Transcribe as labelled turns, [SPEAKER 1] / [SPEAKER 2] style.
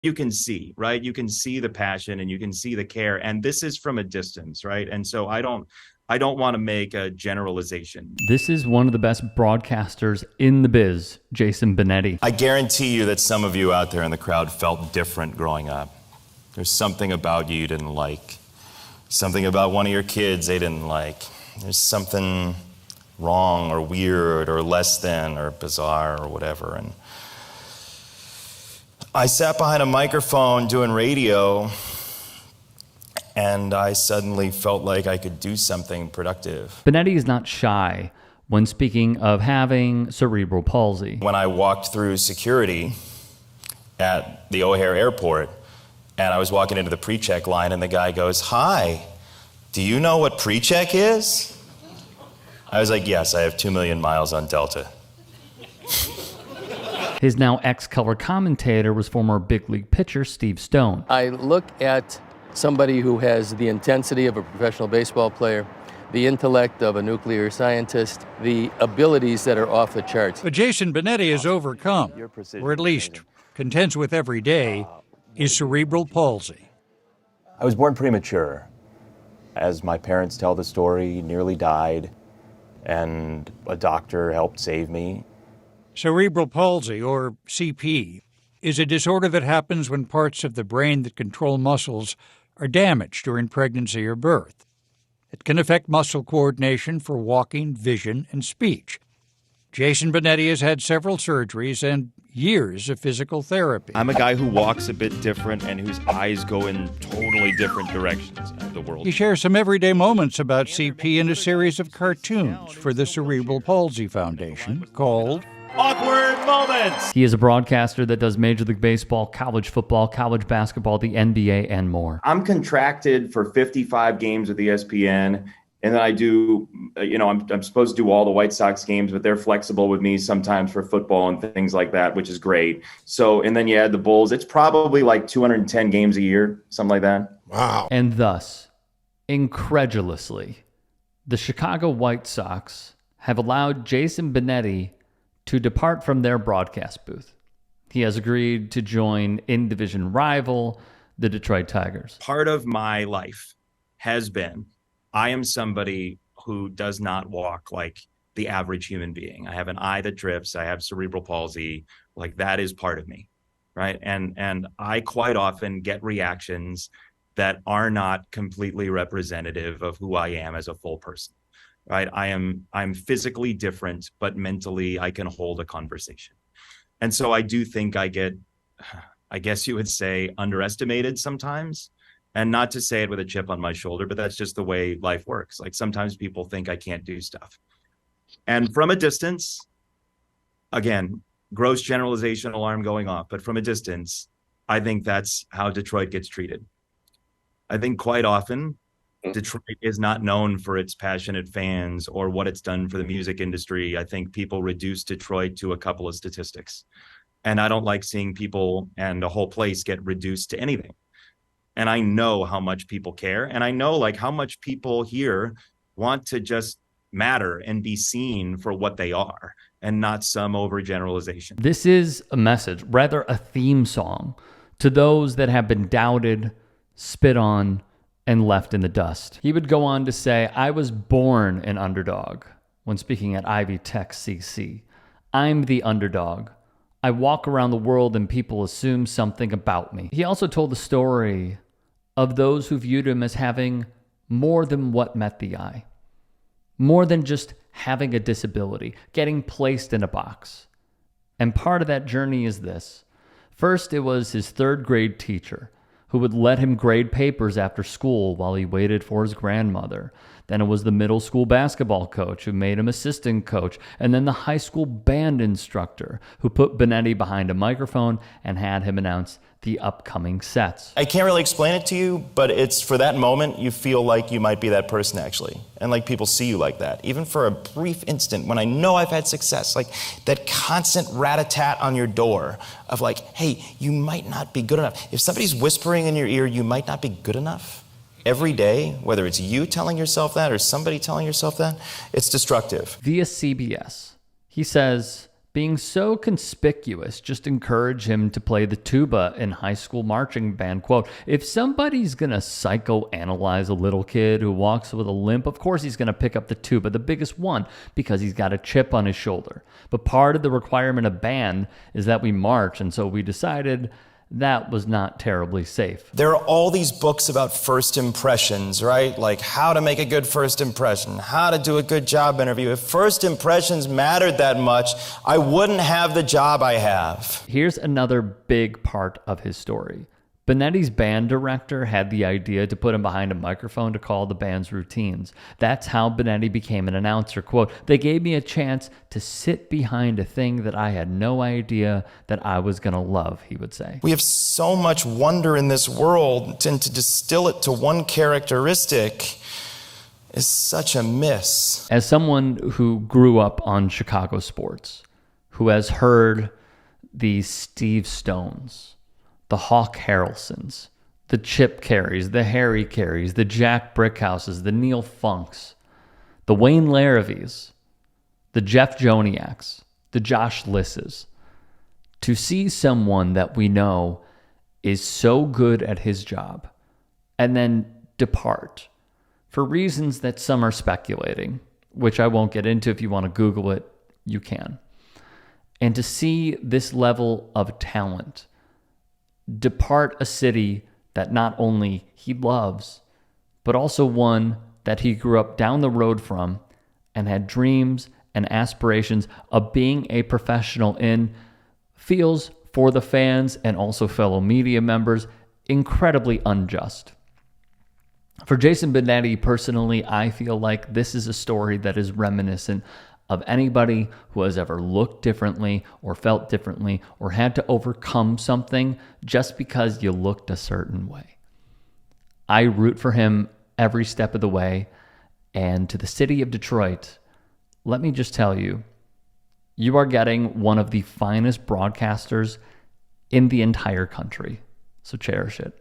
[SPEAKER 1] you can see, right? You can see the passion and you can see the care. And this is from a distance, right? And so I don't want to make a generalization.
[SPEAKER 2] This is one of the best broadcasters in the biz, Jason Benetti.
[SPEAKER 3] I guarantee you that some of you out there in the crowd felt different growing up. There's something about you didn't like. Something about one of your kids they didn't like. There's something wrong or weird or less than or bizarre or whatever. And I sat behind a microphone doing radio, and I suddenly felt like I could do something productive.
[SPEAKER 2] Benetti is not shy when speaking of having cerebral palsy.
[SPEAKER 3] When I walked through security at the O'Hare Airport, and I was walking into the pre-check line, and the guy goes, "Hi, do you know what pre-check is?" I was like, "Yes, I have 2 million miles on Delta."
[SPEAKER 2] His now ex-color commentator was former big league pitcher Steve Stone.
[SPEAKER 4] I look at somebody who has the intensity of a professional baseball player, the intellect of a nuclear scientist, the abilities that are off the charts.
[SPEAKER 5] But Jason Benetti has overcome, or at least contends with every day, is cerebral palsy.
[SPEAKER 6] I was born premature. As my parents tell the story, nearly died, and a doctor helped save me.
[SPEAKER 5] Cerebral palsy, or CP, is a disorder that happens when parts of the brain that control muscles are damaged during pregnancy or birth. It can affect muscle coordination for walking, vision, and speech. Jason Benetti has had several surgeries and years of physical therapy.
[SPEAKER 1] I'm a guy who walks a bit different and whose eyes go in totally different directions of the world.
[SPEAKER 5] He shares some everyday moments about CP in a series of cartoons for the Cerebral Palsy Foundation called
[SPEAKER 1] Awkward Moments.
[SPEAKER 2] He is a broadcaster that does Major League Baseball, college football, college basketball, the NBA, and more.
[SPEAKER 1] I'm contracted for 55 games with ESPN, and then I do, I'm supposed to do all the White Sox games, but they're flexible with me sometimes for football and things like that, which is great. So, and then you add the Bulls, it's probably like 210 games a year, something like that.
[SPEAKER 7] Wow.
[SPEAKER 2] And thus, incredulously, the Chicago White Sox have allowed Jason Benetti to depart from their broadcast booth. He has agreed to join in-division rival, the Detroit Tigers.
[SPEAKER 1] Part of my life has been, I am somebody who does not walk like the average human being. I have an eye that drifts. I have cerebral palsy. Like, that is part of me, right? And I quite often get reactions that are not completely representative of who I am as a full person. Right. I'm physically different, but mentally I can hold a conversation. And so I do think I get, I guess you would say, underestimated sometimes. And not to say it with a chip on my shoulder, but that's just the way life works. Like, sometimes people think I can't do stuff. And from a distance, again, gross generalization alarm going off, but from a distance, I think that's how Detroit gets treated. I think quite often Detroit is not known for its passionate fans or what it's done for the music industry. I think people reduce Detroit to a couple of statistics. And I don't like seeing people and a whole place get reduced to anything. And I know how much people care. And I know, like, how much people here want to just matter and be seen for what they are and not some overgeneralization.
[SPEAKER 2] This is a message, rather a theme song, to those that have been doubted, spit on, and left in the dust. He would go on to say, "I was born an underdog," when speaking at Ivy Tech CC. "I'm the underdog. I walk around the world and people assume something about me." He also told the story of those who viewed him as having more than what met the eye. More than just having a disability, getting placed in a box. And part of that journey is this. First, it was his third grade teacher who would let him grade papers after school while he waited for his grandmother. Then it was the middle school basketball coach who made him assistant coach, and then the high school band instructor who put Benetti behind a microphone and had him announce the upcoming sets.
[SPEAKER 3] I can't really explain it to you, but it's for that moment you feel like you might be that person actually. And like people see you like that. Even for a brief instant when I know I've had success, like that constant rat-a-tat on your door of like, hey, you might not be good enough. If somebody's whispering in your ear, you might not be good enough, every day, whether it's you telling yourself that or somebody telling yourself that, it's destructive.
[SPEAKER 2] Via CBS, he says being so conspicuous just encouraged him to play the tuba in high school marching band. Quote, if somebody's going to psychoanalyze a little kid who walks with a limp, of course he's going to pick up the tuba, the biggest one, because he's got a chip on his shoulder. But part of the requirement of band is that we march, and so we decided that was not terribly safe.
[SPEAKER 3] There are all these books about first impressions, right? Like how to make a good first impression, how to do a good job interview. If first impressions mattered that much, I wouldn't have the job I have.
[SPEAKER 2] Here's another big part of his story. Benetti's band director had the idea to put him behind a microphone to call the band's routines. That's how Benetti became an announcer. Quote, they gave me a chance to sit behind a thing that I had no idea that I was going to love, he would say.
[SPEAKER 3] We have so much wonder in this world, and to distill it to one characteristic is such a miss.
[SPEAKER 2] As someone who grew up on Chicago sports, who has heard the Steve Stones, the Hawk Harrelsons, the Chip Carys, the Harry Carys, the Jack Brickhouses, the Neil Funks, the Wayne Larravees, the Jeff Joniaks, the Josh Lisses, to see someone that we know is so good at his job and then depart for reasons that some are speculating, which I won't get into. If you want to Google it, you can. And to see this level of talent depart a city that not only he loves, but also one that he grew up down the road from and had dreams and aspirations of being a professional in, feels for the fans and also fellow media members incredibly unjust. For Jason Benetti personally, I feel like this is a story that is reminiscent of anybody who has ever looked differently or felt differently or had to overcome something just because you looked a certain way. I root for him every step of the way. And to the city of Detroit, let me just tell you, you are getting one of the finest broadcasters in the entire country. So cherish it.